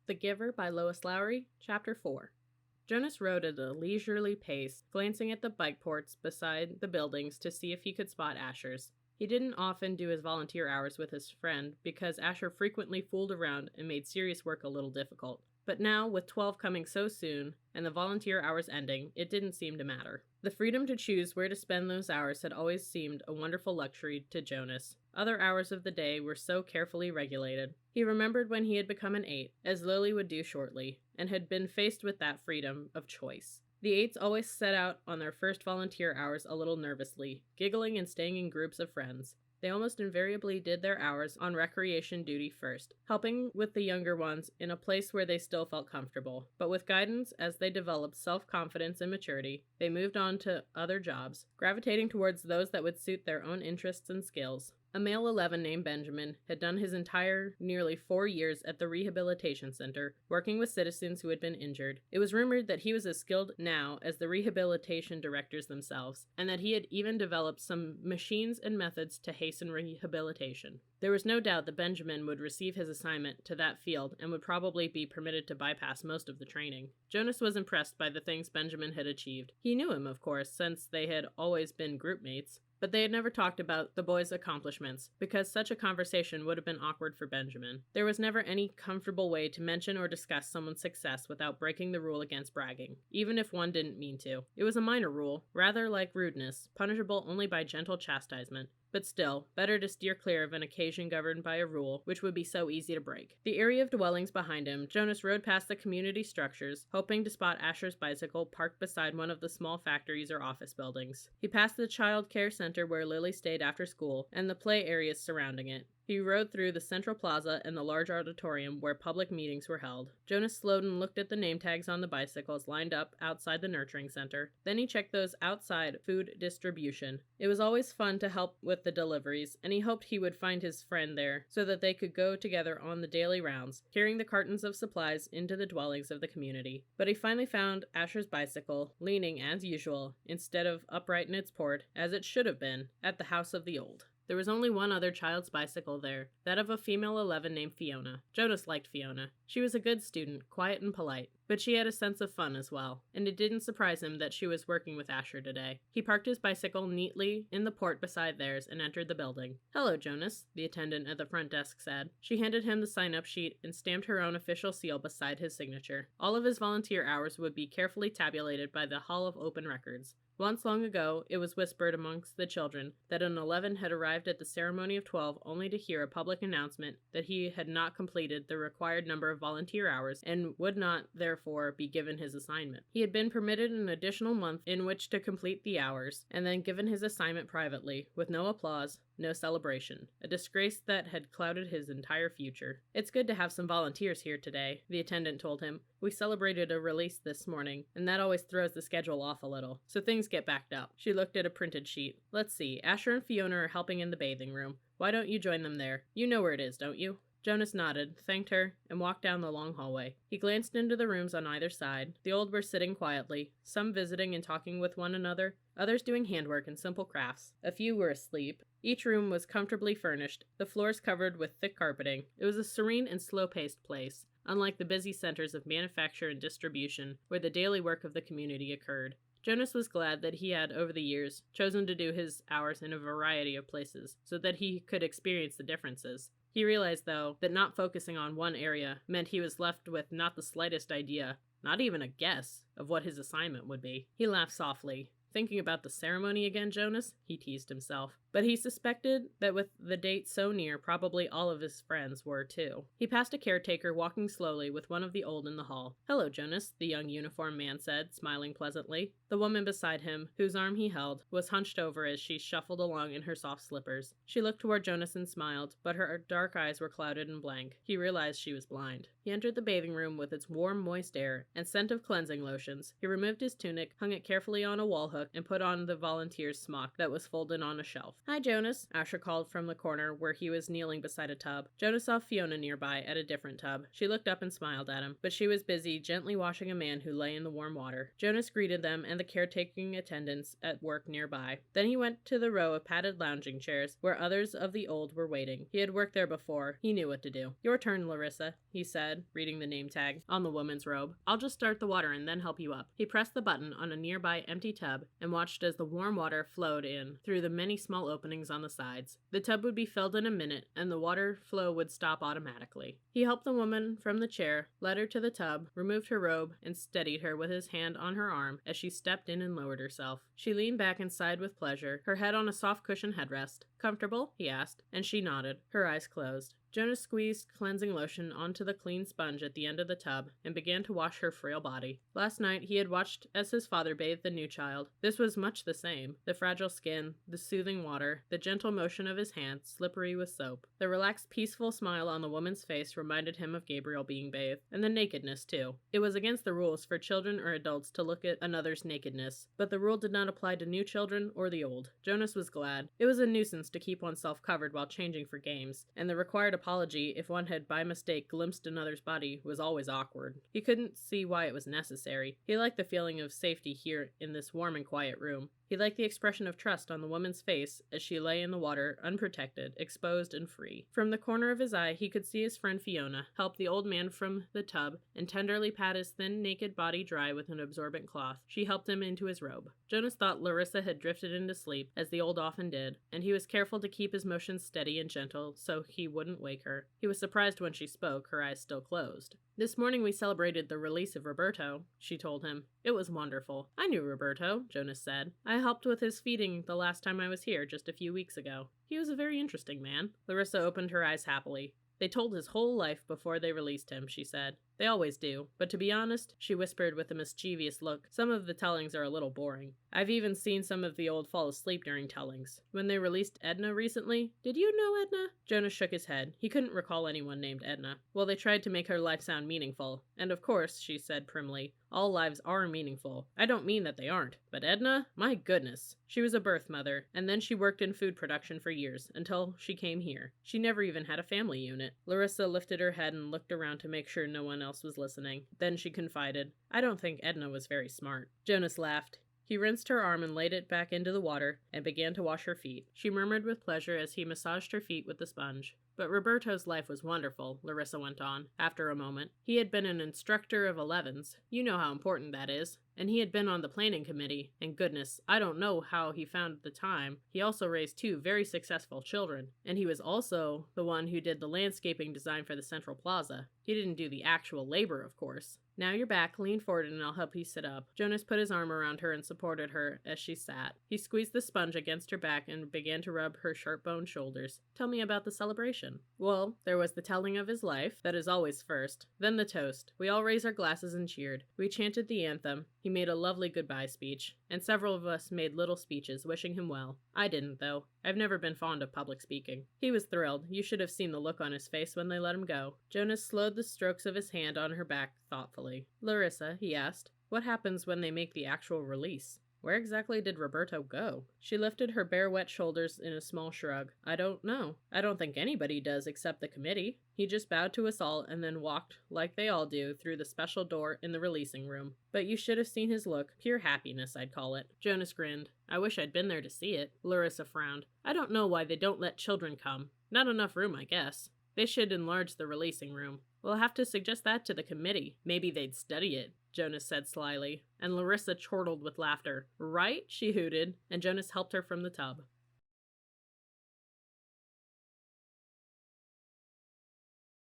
The Giver by Lois Lowry, Chapter 4. Jonas rode at a leisurely pace, glancing at the bike ports beside the buildings to see if he could spot Asher's. He didn't often do his volunteer hours with his friend because Asher frequently fooled around and made serious work a little difficult. But now, with 12 coming so soon, and the volunteer hours ending, it didn't seem to matter. The freedom to choose where to spend those hours had always seemed a wonderful luxury to Jonas. Other hours of the day were so carefully regulated. He remembered when he had become an 8, as Lily would do shortly, and had been faced with that freedom of choice. The 8s always set out on their first volunteer hours a little nervously, giggling and staying in groups of friends. They almost invariably did their hours on recreation duty first, helping with the younger ones in a place where they still felt comfortable. But with guidance as they developed self-confidence and maturity, they moved on to other jobs, gravitating towards those that would suit their own interests and skills. A male 11 named Benjamin had done his entire nearly 4 years at the rehabilitation center, working with citizens who had been injured. It was rumored that he was as skilled now as the rehabilitation directors themselves, and that he had even developed some machines and methods to hasten rehabilitation. There was no doubt that Benjamin would receive his assignment to that field and would probably be permitted to bypass most of the training. Jonas was impressed by the things Benjamin had achieved. He knew him, of course, since they had always been group mates. But they had never talked about the boy's accomplishments, because such a conversation would have been awkward for Benjamin. There was never any comfortable way to mention or discuss someone's success without breaking the rule against bragging, even if one didn't mean to. It was a minor rule, rather like rudeness, punishable only by gentle chastisement. But still, better to steer clear of an occasion governed by a rule which would be so easy to break. The area of dwellings behind him, Jonas rode past the community structures, hoping to spot Asher's bicycle parked beside one of the small factories or office buildings. He passed the child care center where Lily stayed after school, and the play areas surrounding it. He rode through the central plaza and the large auditorium where public meetings were held. Jonas slowed and looked at the name tags on the bicycles lined up outside the nurturing center. Then he checked those outside food distribution. It was always fun to help with the deliveries, and he hoped he would find his friend there so that they could go together on the daily rounds, carrying the cartons of supplies into the dwellings of the community. But he finally found Asher's bicycle, leaning, as usual, instead of upright in its port, as it should have been, at the house of the old. There was only one other child's bicycle there, that of a female 11 named Fiona. Jonas liked Fiona. She was a good student, quiet and polite, but she had a sense of fun as well, and it didn't surprise him that she was working with Asher today. He parked his bicycle neatly in the port beside theirs and entered the building. "Hello, Jonas," the attendant at the front desk said. She handed him the sign-up sheet and stamped her own official seal beside his signature. All of his volunteer hours would be carefully tabulated by the Hall of Open Records. Once long ago, it was whispered amongst the children that an 11 had arrived at the ceremony of 12 only to hear a public announcement that he had not completed the required number of volunteer hours and would not, therefore, be given his assignment. He had been permitted an additional month in which to complete the hours, and then given his assignment privately, with no applause, no celebration, a disgrace that had clouded his entire future. "It's good to have some volunteers here today," the attendant told him. "We celebrated a release this morning, and that always throws the schedule off a little, so things get backed up." She looked at a printed sheet. "Let's see, Asher and Fiona are helping in the bathing room. Why don't you join them there? You know where it is, don't you?" Jonas nodded, thanked her, and walked down the long hallway. He glanced into the rooms on either side. The old were sitting quietly, some visiting and talking with one another, others doing handwork and simple crafts. A few were asleep. Each room was comfortably furnished, the floors covered with thick carpeting. It was a serene and slow-paced place, unlike the busy centers of manufacture and distribution where the daily work of the community occurred. Jonas was glad that he had, over the years, chosen to do his hours in a variety of places, so that he could experience the differences. He realized, though, that not focusing on one area meant he was left with not the slightest idea, not even a guess, of what his assignment would be. He laughed softly. "Thinking about the ceremony again, Jonas?" he teased himself. But he suspected that with the date so near, probably all of his friends were too. He passed a caretaker walking slowly with one of the old in the hall. "Hello, Jonas," the young uniformed man said, smiling pleasantly. The woman beside him, whose arm he held, was hunched over as she shuffled along in her soft slippers. She looked toward Jonas and smiled, but her dark eyes were clouded and blank. He realized she was blind. He entered the bathing room with its warm, moist air and scent of cleansing lotions. He removed his tunic, hung it carefully on a wall hook, hook and put on the volunteer's smock that was folded on a shelf. "Hi, Jonas," Asher called from the corner where he was kneeling beside a tub. Jonas saw Fiona nearby at a different tub. She looked up and smiled at him, but she was busy gently washing a man who lay in the warm water. Jonas greeted them and the caretaking attendants at work nearby. Then he went to the row of padded lounging chairs where others of the old were waiting. He had worked there before. He knew what to do. "Your turn, Larissa," he said, reading the name tag on the woman's robe. "I'll just start the water and then help you up." He pressed the button on a nearby empty tub and watched as the warm water flowed in through the many small openings on the sides. The tub would be filled in a minute and the water flow would stop automatically. He helped the woman from the chair, led her to the tub, removed her robe, and steadied her with his hand on her arm as she stepped in and lowered herself. She leaned back and sighed with pleasure, her head on a soft cushion headrest. "Comfortable?" he asked, and she nodded, her eyes closed. Jonas squeezed cleansing lotion onto the clean sponge at the end of the tub and began to wash her frail body. Last night he had watched as his father bathed the new child. This was much the same. The fragile skin, the soothing water, the gentle motion of his hand, slippery with soap. The relaxed, peaceful smile on the woman's face reminded him of Gabriel being bathed, and the nakedness, too. It was against the rules for children or adults to look at another's nakedness, but the rule did not apply to new children or the old. Jonas was glad. It was a nuisance to keep oneself covered while changing for games, and the required apology if one had by mistake glimpsed another's body was always awkward. He couldn't see why it was necessary. He liked the feeling of safety here in this warm and quiet room. He liked the expression of trust on the woman's face as she lay in the water, unprotected, exposed, and free. From the corner of his eye, he could see his friend Fiona help the old man from the tub and tenderly pat his thin, naked body dry with an absorbent cloth. She helped him into his robe. Jonas thought Larissa had drifted into sleep, as the old often did, and he was careful to keep his motions steady and gentle so he wouldn't wake her. He was surprised when she spoke, her eyes still closed. "This morning we celebrated the release of Roberto," she told him. "It was wonderful." "I knew Roberto," Jonas said. "I helped with his feeding the last time I was here, just a few weeks ago. He was a very interesting man." Larissa opened her eyes happily. "They told his whole life before they released him," she said. "They always do. But to be honest," she whispered with a mischievous look, "some of the tellings are a little boring. I've even seen some of the old fall asleep during tellings. When they released Edna recently—" "Did you know Edna?" Jonas shook his head. He couldn't recall anyone named Edna. "Well, they tried to make her life sound meaningful. And of course," she said primly, "all lives are meaningful. I don't mean that they aren't. But Edna? My goodness. She was a birth mother, and then she worked in food production for years, until she came here. She never even had a family unit." Larissa lifted her head and looked around to make sure no one else was listening. Then she confided, "I don't think Edna was very smart." Jonas laughed. He rinsed her arm and laid it back into the water and began to wash her feet. She murmured with pleasure as he massaged her feet with the sponge. "But Roberto's life was wonderful," Larissa went on, after a moment. "He had been an instructor of 11s. You know how important that is. And he had been on the planning committee. And goodness, I don't know how he found the time. He also raised 2 very successful children. And he was also the one who did the landscaping design for the Central Plaza. He didn't do the actual labor, of course. Now you're back, lean forward and I'll help you sit up." Jonas put his arm around her and supported her as she sat. He squeezed the sponge against her back and began to rub her sharp-boned shoulders. "Tell me about the celebration." "Well, there was the telling of his life. That is always first. Then the toast. We all raised our glasses and cheered. We chanted the anthem. He made a lovely goodbye speech. And several of us made little speeches, wishing him well. I didn't, though. I've never been fond of public speaking." He was thrilled. You should have seen the look on his face when they let him go. Jonas slowed the strokes of his hand on her back thoughtfully. "Larissa," he asked, "what happens when they make the actual release? Where exactly did Roberto go?" She lifted her bare wet shoulders in a small shrug. "I don't know. I don't think anybody does except the committee." He just bowed to us all and then walked, like they all do, through the special door in the releasing room. But you should have seen his look. Pure happiness, I'd call it. Jonas grinned. "I wish I'd been there to see it." Larissa frowned. "I don't know why they don't let children come. Not enough room, I guess. They should enlarge the releasing room." "We'll have to suggest that to the committee. Maybe they'd study it," Jonas said slyly, and Larissa chortled with laughter. "Right?" she hooted, and Jonas helped her from the tub.